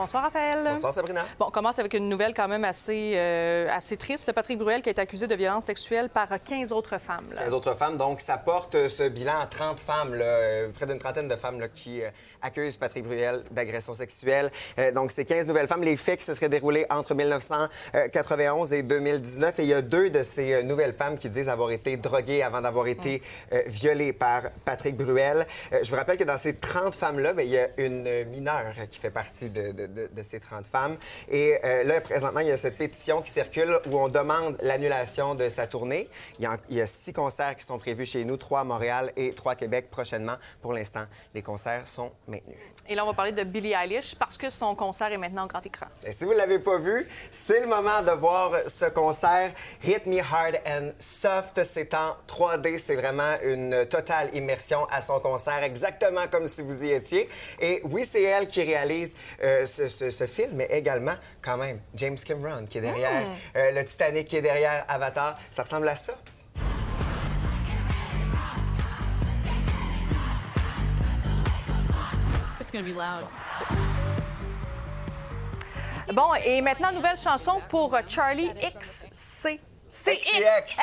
Bonsoir, Raphaël. Bonsoir, Sabrina. Bon, on commence avec une nouvelle quand même assez triste. Patrick Bruel qui a été accusé de violence sexuelle par 15 autres femmes. 15 autres femmes, donc ça porte ce bilan à 30 femmes, là, près d'une trentaine de femmes là, qui accusent Patrick Bruel d'agression sexuelle. Donc, ces 15 nouvelles femmes, les faits qui se seraient déroulés entre 1991 et 2019. Et il y a 2 de ces nouvelles femmes qui disent avoir été droguées avant d'avoir été violées par Patrick Bruel. Je vous rappelle que dans ces 30 femmes-là, bien, il y a une mineure qui fait partie de ces 30 femmes. Et là, présentement, il y a cette pétition qui circule où on demande l'annulation de sa tournée. Il y a 6 concerts qui sont prévus chez nous, 3 à Montréal et 3 à Québec prochainement. Pour l'instant, les concerts sont maintenus. Et là, on va parler de Billie Eilish parce que son concert est maintenant au grand écran. Et si vous ne l'avez pas vu, c'est le moment de voir ce concert Hit Me Hard and Soft. C'est en 3D. C'est vraiment une totale immersion à son concert, exactement comme si vous y étiez. Et oui, c'est elle qui réalise ce film, mais également, quand même, James Cameron qui est derrière, le Titanic qui est derrière Avatar. Ça ressemble à ça. It's gonna be loud. Bon, et maintenant, nouvelle chanson pour Charlie XC. XCX.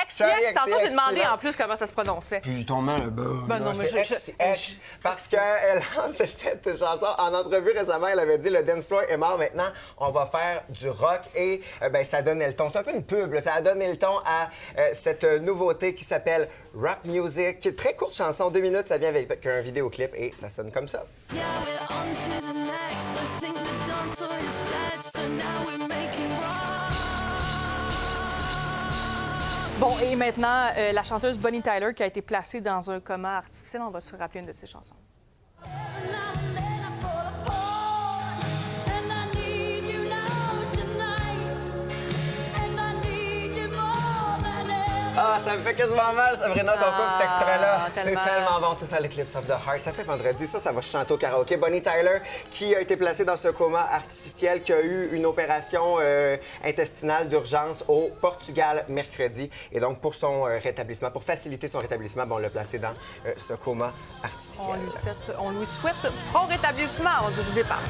XCX. Tantôt, j'ai demandé en plus comment ça se prononçait. Puis ton main, Ben non, mais XCX. Parce qu'elle lance cette chanson. En entrevue récemment, elle avait dit le dance floor est mort maintenant, on va faire du rock. Et ben, ça donnait le ton. C'est un peu une pub, là. Ça a donné le ton à cette nouveauté qui s'appelle Rock Music. Très courte chanson, 2 minutes, ça vient avec un vidéoclip et ça sonne comme ça. Yeah, we're on to the next. I think the dance floor is dead, so now we're making rock. Bon, et maintenant, la chanteuse Bonnie Tyler qui a été placée dans un coma artificiel. On va se rappeler une de ses chansons. Now and then I fall apart, and I need you now tonight, and I need you more than ever. Ah, ça me fait quasiment mal, Sabrina, qu'on coupe cet extrait-là. C'est tellement. tellement bon, Total Eclipse of the Heart. Ça fait vendredi, ça va chanter au karaoké. Bonnie Tyler, qui a été placée dans ce coma artificiel, qui a eu une opération intestinale d'urgence au Portugal mercredi. Et donc, pour son rétablissement, pour faciliter son rétablissement, bon, on l'a placé dans ce coma artificiel. On lui souhaite prompt rétablissement. Je déparle.